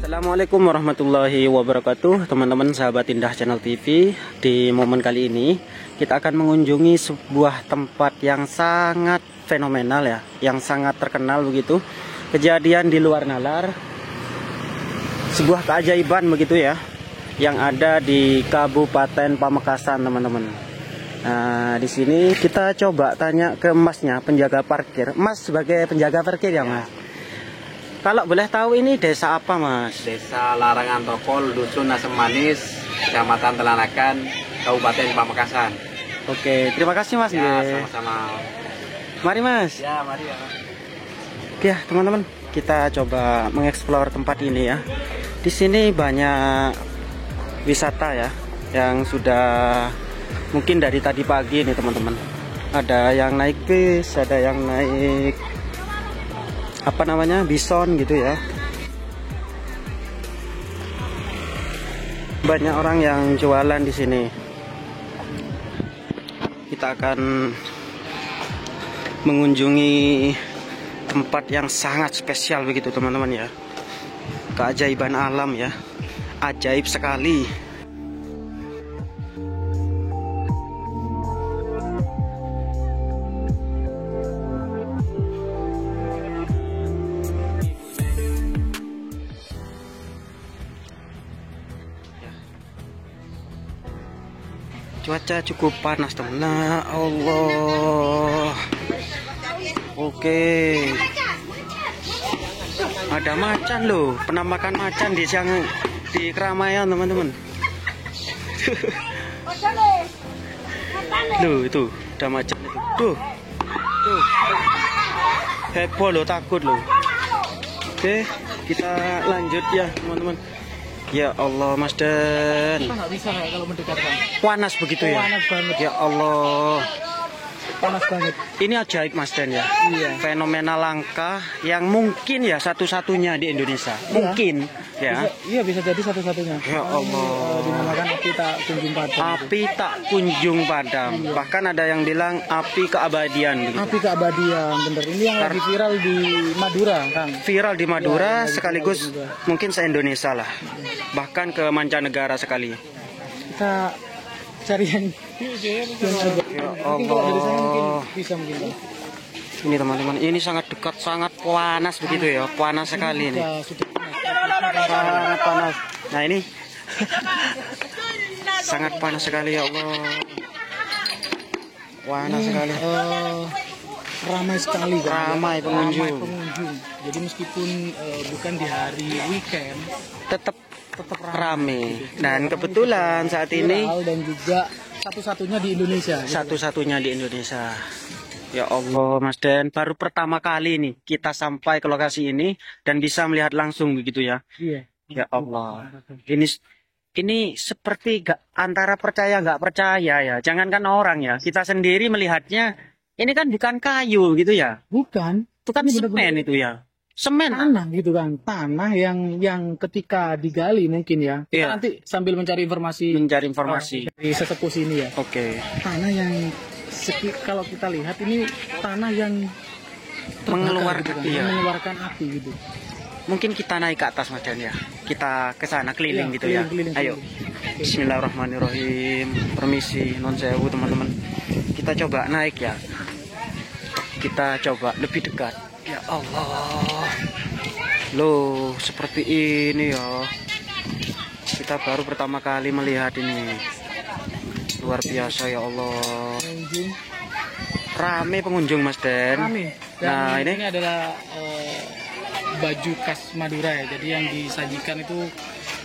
Assalamualaikum warahmatullahi wabarakatuh, teman-teman sahabat Indah Channel TV. Di momen kali ini kita akan mengunjungi sebuah tempat yang sangat fenomenal ya, yang sangat terkenal begitu. Kejadian di luar nalar, sebuah keajaiban begitu ya, yang ada di Kabupaten Pamekasan, teman-teman. Nah, di sini kita coba tanya ke Masnya, penjaga parkir. Mas sebagai penjaga parkir ya, Mas? Kalau boleh tahu ini desa apa, Mas? Desa Larangan Tokol, Dusun Asem Manis, Kecamatan Telanakan, Kabupaten Pamekasan. Oke, terima kasih Mas. Ya, sama-sama. Mari Mas. Ya, mari ya. Oke ya, teman-teman, kita coba mengeksplor tempat ini ya. Di sini banyak wisata ya, yang sudah mungkin dari tadi pagi nih, teman-teman. Ada yang naik bis, ada yang naik apa namanya, bison gitu ya. Banyak orang yang jualan di sini. Kita akan mengunjungi tempat yang sangat spesial begitu, teman-teman ya. Keajaiban alam ya, ajaib sekali. Cuaca cukup panas, teman. Nah, Allah. Oke. Ada macan loh, penampakan macan di keramaian, teman-teman. Loh, itu ada macan itu. Tuh. Heboh loh, takut loh. Oke, kita lanjut ya, teman-teman. Ya Allah, Mas Dan. Kita nggak bisa kalau mendekatkan. Panas begitu ya? Panas banget. Ya Allah. Panas banget. Ini ajaib, Mas Dan ya? Iya. Fenomena langka yang mungkin ya satu-satunya di Indonesia. Iya. Mungkin ya. Bisa jadi satu-satunya. Ya Allah. Dinamakan api tak kunjung padam. Api tak kunjung padam. Iya. Bahkan ada yang bilang api keabadian begitu. Api keabadian, bener. Ini yang lagi viral di Madura, Kang. Viral di Madura, Ya, sekaligus viral juga. mungkin se-Indonesia lah. Bahkan ke mancanegara sekali. Kita cari yang agak. Ya Mungkin kalau dari saya mungkin Allah. bisa mungkin. Ini teman-teman, ini sangat dekat, sangat panas begitu ya. Panas sekali ini. Sudah panas. Sangat panas. Nah ini sangat panas sekali, ya Allah. Panas sekali. Ramai sekali, Kang. Ramai pengunjung. Ramai pengunjung. Jadi meskipun bukan di hari weekend, Tetap tetap rame. Dan kebetulan saat ini viral dan juga satu-satunya di Indonesia. gitu. satu-satunya di Indonesia. Ya Allah, Mas Dan, baru pertama kali nih kita sampai ke lokasi ini dan bisa melihat langsung begitu ya. Iya. Ya Allah. Ini seperti antara percaya nggak percaya ya. Jangankan orang ya, kita sendiri melihatnya ini kan bukan kayu gitu ya. Bukan. Itu kan Ini semen benar-benar itu ya. Semen. tanah gitu kan. Tanah yang ketika digali mungkin ya. Kita Iya. nanti sambil mencari informasi Mencari informasi. dari sesepuh sini ya. Oke. Tanah yang kalau kita lihat ini tanah yang terbakar Mengeluarkan, gitu kan, iya. mengeluarkan api gitu. Mungkin kita naik ke atas, Mas Dan ya. Kita ke sana keliling Iya, gitu ya. keliling-keliling. Ayo. Bismillahirrahmanirrahim. Permisi, non sewu teman-teman. Kita coba naik ya. Kita coba lebih dekat. Ya Allah. Loh, seperti ini ya. Kita baru pertama kali melihat ini. Luar biasa ya Allah. Pengunjung Rame pengunjung, Mas Den. rame. Dan Nah, ini adalah baju khas Madura ya. Jadi yang disajikan itu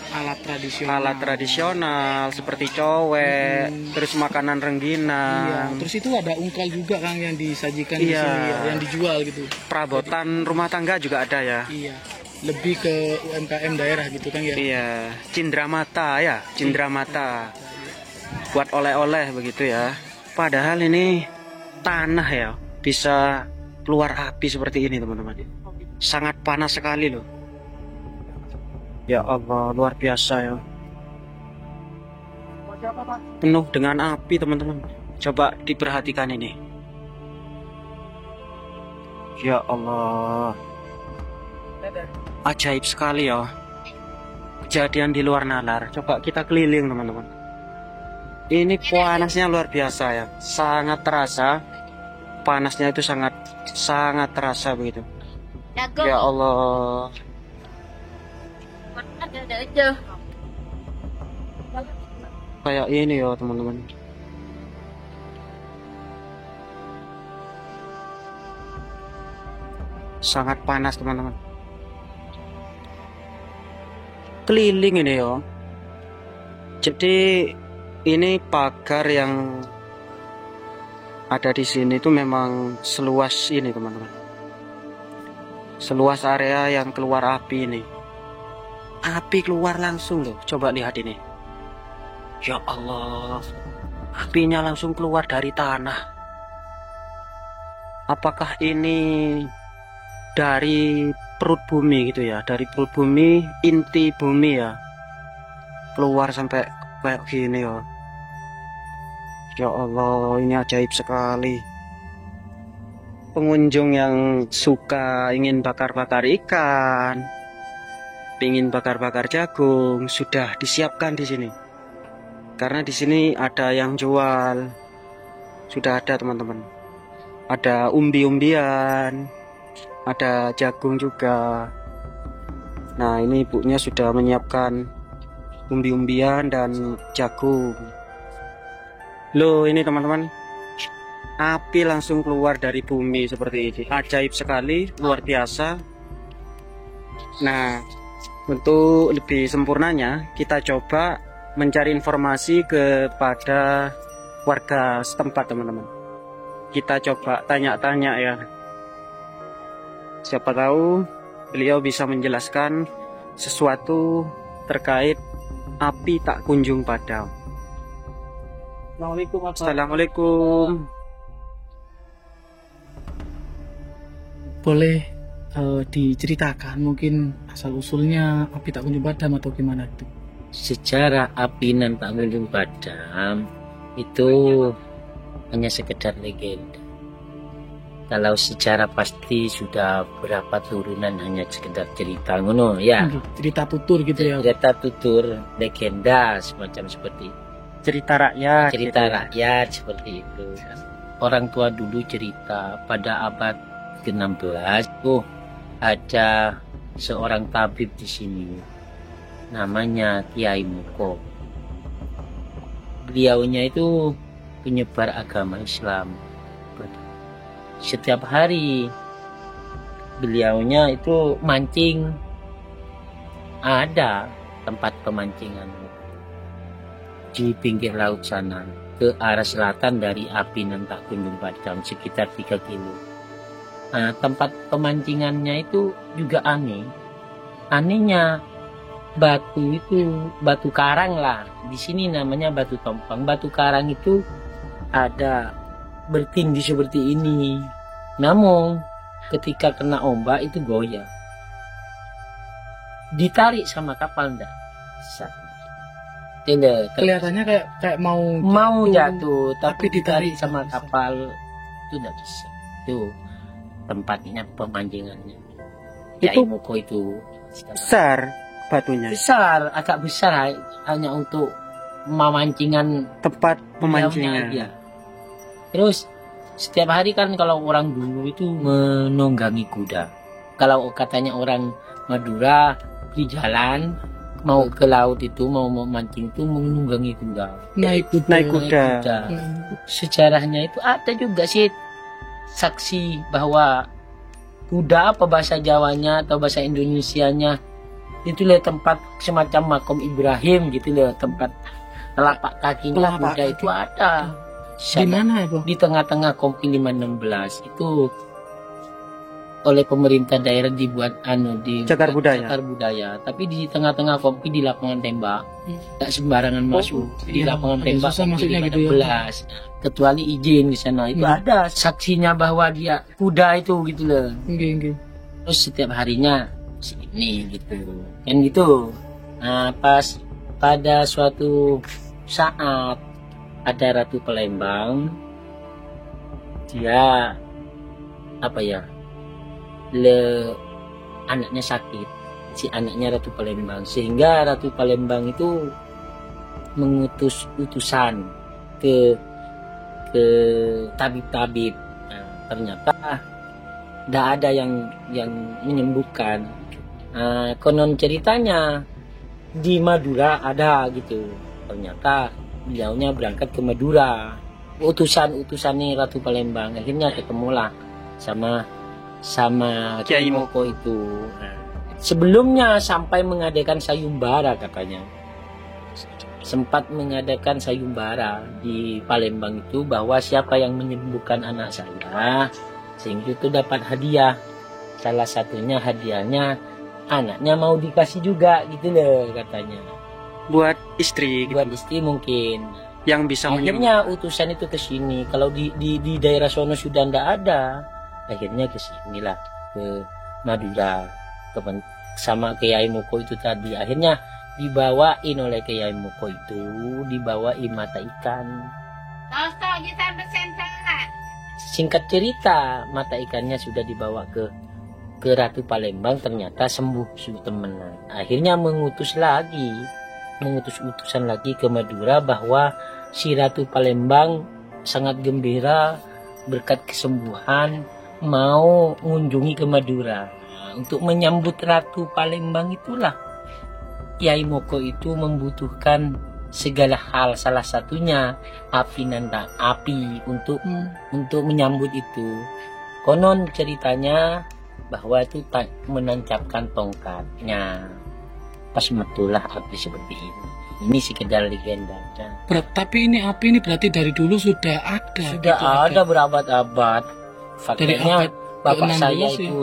alat tradisional. alat tradisional seperti cowek, terus makanan Iya. rengginang, Terus itu ada ungkal juga Kang yang disajikan di Iya. sini ya, yang dijual gitu. perabotan rumah tangga juga ada ya. Iya. Lebih ke UMKM daerah gitu kan ya. Iya, cindramata ya, cindramata. Buat oleh-oleh begitu ya. Padahal ini tanah ya, bisa keluar api seperti ini teman-teman. Sangat panas sekali loh. Ya Allah, luar biasa ya. Penuh dengan api teman-teman. Coba diperhatikan ini. Ya Allah, ajaib sekali ya. Kejadian di luar nalar. Coba kita keliling teman-teman. Ini panasnya luar biasa ya. Sangat terasa. Panasnya itu sangat terasa begitu. Ya Allah. Kayak ini ya teman-teman. Sangat panas teman-teman. Keliling ini ya. Jadi ini pagar yang ada di sini itu memang seluas ini teman-teman. Seluas area yang keluar api ini. Api keluar langsung loh. Coba lihat ini. Ya Allah. Apinya langsung keluar dari tanah. Apakah ini dari perut bumi gitu ya? Dari perut bumi, inti bumi ya. Keluar sampai kayak gini ya. Ya Allah, ini ajaib sekali. Pengunjung yang suka ingin bakar-bakar ikan, ingin bakar-bakar jagung, sudah disiapkan di sini. Karena di sini ada yang jual, sudah ada teman-teman. Ada umbi-umbian, ada jagung juga. Nah, ini ibunya sudah menyiapkan umbi-umbian dan jagung. Loh, ini teman-teman, api langsung keluar dari bumi seperti ini. Ajaib sekali, luar biasa. Nah, untuk lebih sempurnanya kita coba mencari informasi kepada warga setempat teman-teman. Kita coba tanya-tanya ya. Siapa tahu beliau bisa menjelaskan sesuatu terkait api tak kunjung padam. Assalamualaikum. Boleh diceritakan mungkin asal usulnya api tak kunjung padam atau gimana itu? Sejarah api nan tak kunjung padam itu hanya sekedar legenda. Kalau secara pasti sudah berapa turunan hanya sekedar cerita ngono ya. Cerita tutur gitu ya. Cerita tutur, legenda semacam seperti itu. Cerita rakyat. Cerita gitu. rakyat seperti itu. Orang tua dulu cerita pada abad ke-16 ada seorang tabib di sini. Namanya Kiai Muko. Beliaunya itu penyebar agama Islam. Setiap hari beliaunya itu mancing. Ada tempat pemancingan di pinggir laut sana, ke arah selatan dari api nan tak kunjung padam sekitar 3 kilo. Nah, tempat pemancingannya itu juga aneh. Anehnya batu itu batu karang lah. Di sini namanya batu tompang. Batu karang itu ada bertinggi seperti ini. Namun ketika kena ombak itu goyah. Ditarik sama kapal enggak bisa. Tidak. Kelihatannya kayak mau jatuh tapi ditarik ditarik sama kapal itu enggak bisa. Itu tempatnya pemancingannya. Itu Muko itu besar batunya. besar, agak besar hanya untuk memancingan Tempat pemancingan. aja. Terus setiap hari kan kalau orang dulu itu menunggangi kuda. Kalau katanya orang Madura di jalan mau ke laut itu mau memancing itu menunggangi kuda. naik Kuda. Sejarahnya itu ada juga sih saksi bahwa kuda apa bahasa Jawanya atau bahasa Indonesianya itu lihat tempat semacam makom Ibrahim gitu loh, tempat telapak kakinya Telapak kuda kaki. itu ada. Di mana itu? Di tengah-tengah Kompi 516 itu oleh pemerintah daerah dibuat di Cagar budaya. cagar budaya, tapi di tengah-tengah kopi di lapangan tembak, nggak sembarangan masuk di iya. lapangan Agak tembak susah kopi masuknya di gitu ya. belas, kecuali izin di sana itu ada saksinya bahwa dia kuda itu gitu loh. Nggih. Terus setiap harinya sini gitu kan gitu. Nah pas pada suatu saat ada Ratu Palembang, dia apa ya, anaknya sakit, si anaknya Ratu Palembang, sehingga Ratu Palembang itu mengutus utusan ke tabib-tabib. Nah, ternyata tidak ada yang menyembuhkan. Konon ceritanya di Madura ada gitu. Ternyata beliaunya berangkat ke Madura, utusannya Ratu Palembang. Akhirnya ketemulah sama Kiai Moko itu. Nah, sebelumnya sampai mengadakan sayembara katanya. Sempat mengadakan sayembara di Palembang itu bahwa siapa yang menyembuhkan anak saya, sehingga itu dapat hadiah. Salah satunya hadiahnya anaknya mau dikasih juga gitu loh katanya. Buat istri gitu. Buat istri mungkin. Yang bisa Akhirnya utusan itu ke sini. Kalau di daerah sono sudah ndak ada, akhirnya ke sinilah, ke Madura, sama Kiai Moko itu tadi. Akhirnya dibawain oleh Kiai Moko itu, dibawain mata ikan. Singkat cerita, mata ikannya sudah dibawa ke Ratu Palembang, ternyata sembuh sudah temenan. Akhirnya mengutus utusan lagi ke Madura bahwa si Ratu Palembang sangat gembira berkat kesembuhan, mau mengunjungi ke Madura. Untuk menyambut Ratu Palembang itulah Kiai Moko itu membutuhkan segala hal, salah satunya api untuk menyambut itu. Konon ceritanya bahwa itu menancapkan tongkatnya, pas betulah api seperti ini. Ini sekedar legenda. Tapi ini api ini berarti dari dulu sudah ada. Sudah gitu, ada berabad-abad. Dari Faktanya abad bapak ke-16 saya ya? itu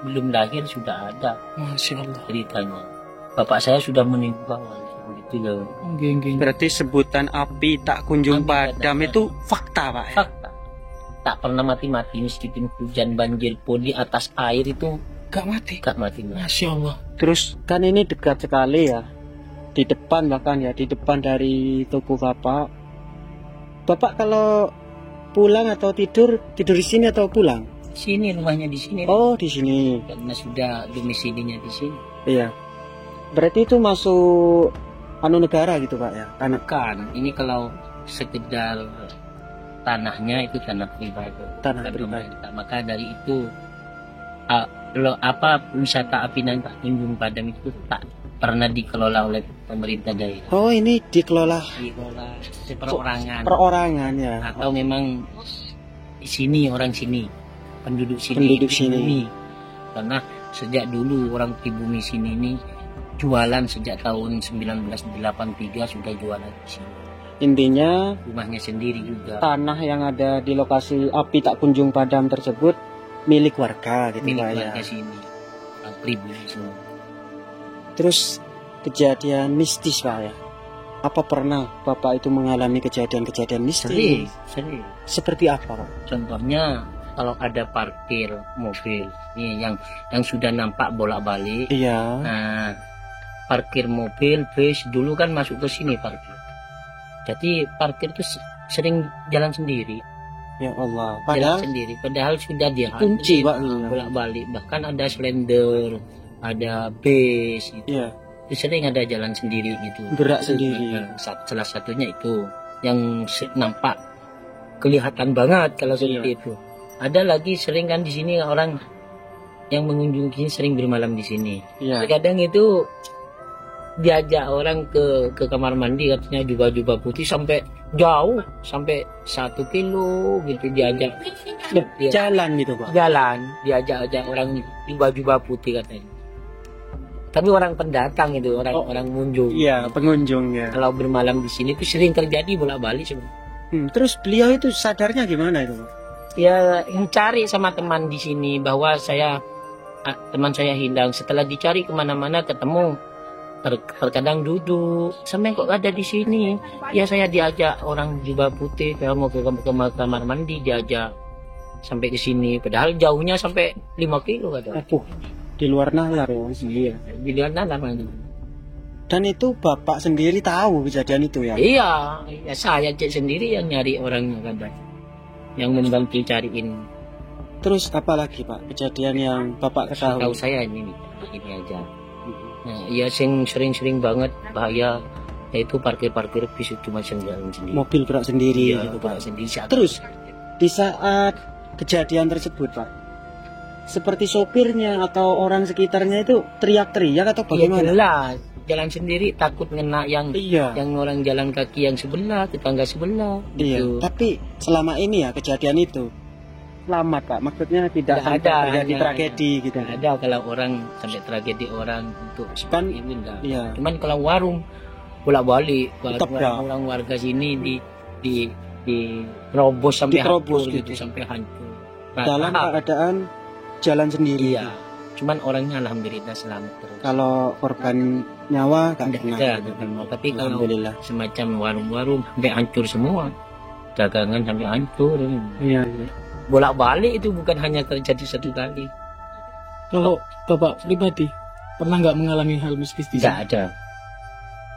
belum lahir sudah ada Masya Allah. ceritanya. Bapak saya sudah meninggal gitu loh. Nggih. Berarti sebutan api tak kunjung Api tak padam ada. itu fakta, Pak ya? Fakta. Tak pernah mati-mati, meskipun hujan banjir pun di atas air itu Gak mati. gak mati-mati. Masya Allah. Terus kan ini dekat sekali ya, di depan bahkan ya, di depan dari toko Bapak. Bapak kalau pulang atau tidur di sini atau pulang? Sini rumahnya di sini. Oh, di sini. Karena sudah domisilinya di sini. Iya. Berarti itu masuk negara gitu, Pak ya? Tanah. Bukan, ini kalau sekedar tanahnya itu tanah pribadi. Tanah Bukan pribadi. pemerintah. Maka dari itu wisata api Nangka Tunjung Padam itu tak pernah dikelola oleh pemerintah daerah. Oh, ini dikelola Dikelola seperorangan. perorangan ya. Atau memang di sini orang sini, penduduk sini. Penduduk sini. pribumi. Karena sejak dulu orang pribumi sini ini jualan sejak tahun 1983 sudah jualan di sini. Intinya Rumahnya sendiri juga. tanah yang ada di lokasi api tak kunjung padam tersebut milik warga gitu, Milik Pak ya. warga sini. Orang pribumi semua. Terus kejadian mistis, Pak ya. Apa pernah Bapak itu mengalami kejadian-kejadian mistis? Sering. Seperti apa, Pak? Contohnya kalau ada parkir mobil, ini yang sudah nampak bolak-balik. Iya. Nah, parkir mobil bus dulu kan masuk ke sini parkir. Jadi parkir itu sering jalan sendiri, Ya Allah. jalan Padahal sendiri. Padahal sudah dia kunci, Pak. bolak-balik. Bahkan ada slender, ada bus, gitu. Iya. Itu sering ada jalan sendiri gitu. Gerak sendiri. Nah, salah satunya itu yang nampak kelihatan banget kalau seperti itu. Ada lagi sering kan di sini orang yang mengunjungi sering bermalam di sini. Iya. Kadang itu diajak orang ke kamar mandi, katanya jubah-jubah putih sampai jauh, sampai 1 kilo gitu diajak. Dia Jalan gitu, Pak. jalan, diajak orang jubah-jubah putih katanya. Tapi orang pendatang itu, orang mengunjung. Iya, pengunjungnya. Kalau bermalam di sini itu sering terjadi bolak-balik sebenarnya. Terus beliau itu sadarnya gimana itu, Pak? ya mencari sama teman di sini bahwa teman saya hilang. Setelah dicari kemana-mana ketemu, terkadang duduk sampai kok ada di sini. Ya saya diajak orang jubah putih, kalau mau ke kamar mandi diajak sampai ke sini. Padahal jauhnya sampai 5 kilo kata. Di luar nalar ya. Iya, di luar nalar lagi. Dan itu bapak sendiri tahu kejadian itu ya? Iya, ya saya sendiri yang nyari orangnya kan, yang membantu cariin. Terus apa lagi Pak kejadian yang bapak Tahu ketahui? saya ini aja. Nah, ya sering-sering banget bahaya, yaitu parkir bis itu macam jalan sendiri. Mobil gerak sendiri Iya, gitu gerak Pak. sendiri. Terus di saat kejadian tersebut Pak, seperti sopirnya atau orang sekitarnya itu teriak-teriak atau ya bagaimana? jelas, jalan sendiri takut ngena yang Iya. orang jalan kaki yang sebelah, tetangga sebelah. Iya. Gitu. Tapi selama ini ya kejadian itu selamat Pak, maksudnya tidak Nggak sampai ada, terjadi hanya- tragedi gitu. Nggak ada kalau orang sampai tragedi orang untuk Kan, ini enggak. iya. Cuman kalau warung bolak-balik Tetap dah. orang warga sini di terobos sampai Diterobos hancur gitu. sampai hancur. Dalam keadaan jalan sendiri. Iya. Cuman orangnya alhamdulillah selamat terus. Kalau korban nyawa nggak Nggak kena. ada, nggak kena. Tapi kalau Alhamdulillah. semacam warung-warung sampai hancur semua, dagangan sampai hancur. Iya. Bolak-balik itu bukan hanya terjadi satu kali. Kalau Bapak pribadi pernah nggak mengalami hal mistis di Tidak sini? ada.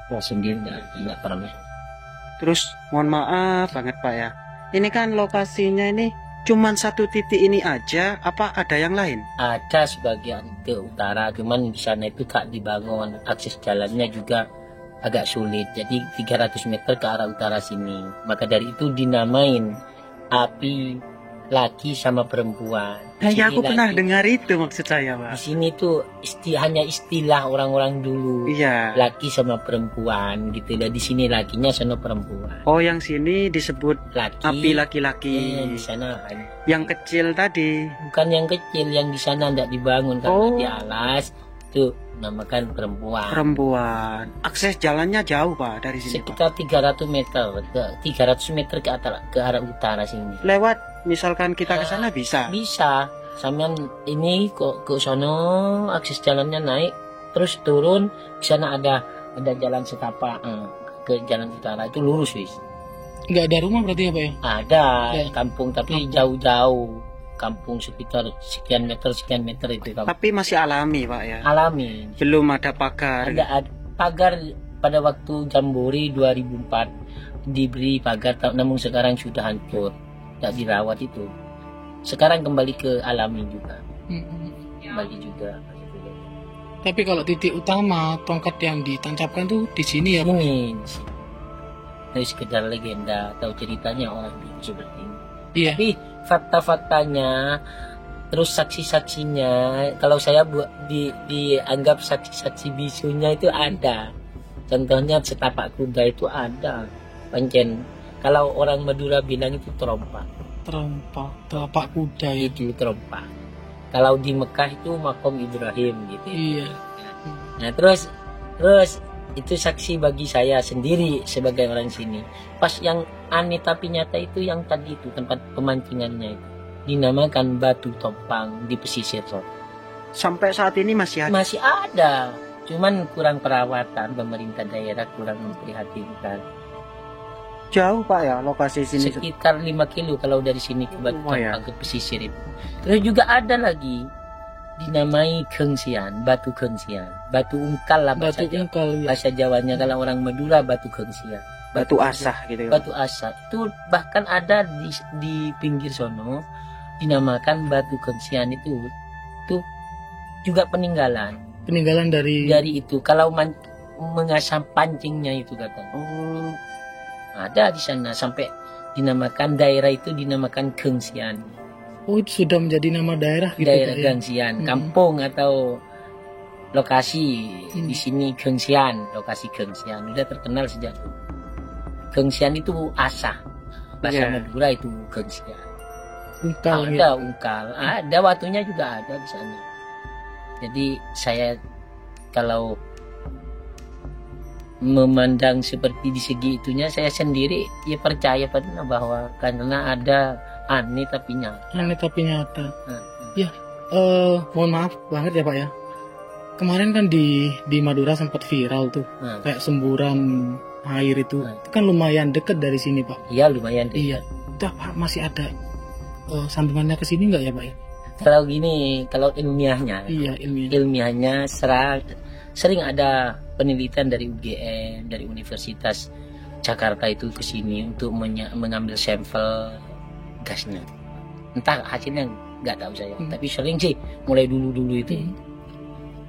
Saya sendiri tidak pernah. Terus mohon maaf banget Pak ya. Ini kan lokasinya ini cuman satu titik ini aja, apa ada yang lain? Ada sebagian ke utara, cuman di sana itu tak dibangun, akses jalannya juga agak sulit. Jadi 300 meter ke arah utara sini. Maka dari itu dinamain api laki sama perempuan. Nah, ya aku Sini pernah laki. dengar itu maksud saya Di Pak. sini tuh hanya istilah orang-orang dulu. Iya. Laki sama perempuan gitu lah. Di sini lakinya, sana perempuan. Oh yang sini disebut Laki. api laki-laki. Di sana ada. Yang kecil tadi. Bukan yang kecil, yang di sana tidak dibangun karena Oh. di alas itu namakan perempuan. Perempuan. Akses jalannya jauh Pak dari sini Pak. Sekitar 300 meter ke arah utara sini. Lewat misalkan kita ke sana bisa. Bisa. Sampean ini kok ke sono akses jalannya naik terus turun, di sana ada jalan setapak ke jalan utara itu lurus wis. Nggak ada rumah berarti ya Pak ya? Ada Ya. kampung tapi jauh-jauh. Kampung sekitar sekian meter itu kampung. Tapi masih alami Pak ya. Alami. Belum ada pagar. Ada pagar pada waktu Jambore 2004 diberi pagar, namun sekarang sudah hancur, tidak dirawat itu. Sekarang kembali ke alami juga, kembali juga. Tapi kalau titik utama tongkat yang ditancapkan tuh di sini ya Pak? Ini dari sekedar legenda atau ceritanya orang dulu seperti ini. Iya. Tapi fakta-faktanya, terus saksi-saksinya, kalau saya dianggap saksi-saksi bisunya itu ada. Contohnya setapak kuda itu ada. Pancen, kalau orang Madura bilang itu trompa. Telapak kuda ya. Itu trompa. Kalau di Mekah itu makom Ibrahim gitu. Iya. Nah terus itu saksi bagi saya sendiri sebagai orang sini. Pas yang aneh tapi nyata itu yang tadi itu tempat pemancingannya itu dinamakan Batu Topang di pesisir Solo. Sampai saat ini masih ada. Masih ada, cuman kurang perawatan, pemerintah daerah kurang memprihatinkan. Jauh Pak ya lokasi sini. Sekitar 5 kilo kalau dari sini ke Batu Lumayan. Topang ke pesisir itu. Terus juga ada lagi dinamai Kengsian, Batu Kengsian, Batu Ungkal lah Batu Ungkal ya. bahasa Jawanya. Kalau orang Madura Batu Kengsian, Batu asah gitu ya. Batu Asa itu bahkan ada di pinggir sono dinamakan Batu Kengsian itu juga peninggalan Peninggalan dari itu. Kalau mengasah pancingnya itu kata. Oh, Ada di sana sampai dinamakan daerah itu dinamakan Kengsian. Oh itu sudah menjadi nama daerah gitu Daerah Pak ya? Kengsian, Hmm. kampung atau lokasi di sini Kengsian, lokasi Kengsian udah terkenal sejak dulu. Kengsian itu asah, bahasa Yeah. Madura itu Kengsian. Ungkal ya. Ada ungkal, ada watunya juga ada di sana. Jadi saya kalau memandang seperti di segi itunya, saya sendiri ya percaya pada bahwa karena ada Aneh tapi nyata. Aneh tapi nyata. Nah, Ya, mohon maaf banget ya Pak ya. Kemarin kan di Madura sempat viral tuh, nah. kayak semburan air itu. Nah. Itu kan lumayan dekat dari sini Pak. Iya lumayan. Iya. Itu apa masih ada sambungannya ke sini nggak ya Pak ya? Kalau gini, kalau ilmiahnya, Iya, ilmiah. ilmiahnya sering ada penelitian dari UGM, dari Universitas Jakarta itu ke sini untuk mengambil sampel gasnya. Entah hasilnya nggak tahu saya, tapi sering sih mulai dulu itu.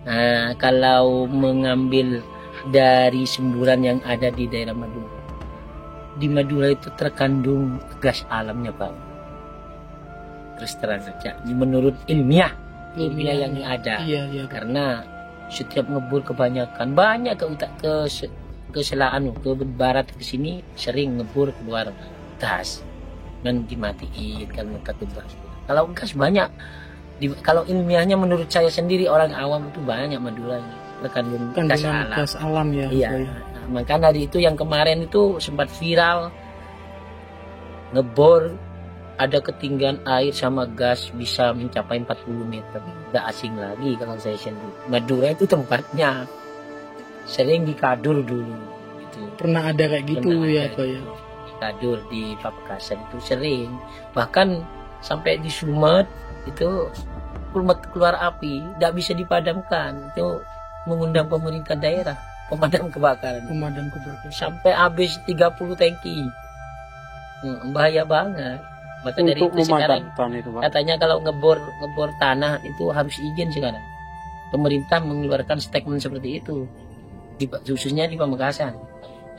Nah, kalau mengambil dari semburan yang ada di daerah Madura, di Madura itu terkandung gas alamnya Pak. Terus terang saja, menurut ilmiah yang ada. Iya. Karena setiap ngebor kebanyakan banyak ke selatan ke barat ke sini sering ngebor keluar gas dan dimatiin karena takut gas. Kalau gas banyak kalau ilmiahnya menurut saya sendiri orang awam itu banyak Madura ini terkandung gas alam. Ya. Iya. Nah, makanya dari itu yang kemarin itu sempat viral ngebor ada ketinggian air sama gas bisa mencapai 40 meter. Nggak asing lagi kalau saya sendiri. Madura itu tempatnya sering dikadur dulu. Gitu. Pernah ada kayak gitu ya Pak ya? Kadur di Pamekasan itu sering. Bahkan sampai di Sumet itu keluar api, nggak bisa dipadamkan. Itu mengundang pemerintah daerah, pemadam kebakaran. Sampai habis 30 tangki. Bahaya banget. Maka dari itu sekarang katanya kalau ngebor tanah itu harus izin sekarang. Pemerintah mengeluarkan statement seperti itu, khususnya di Pamekasan,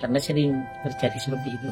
karena sering terjadi seperti itu.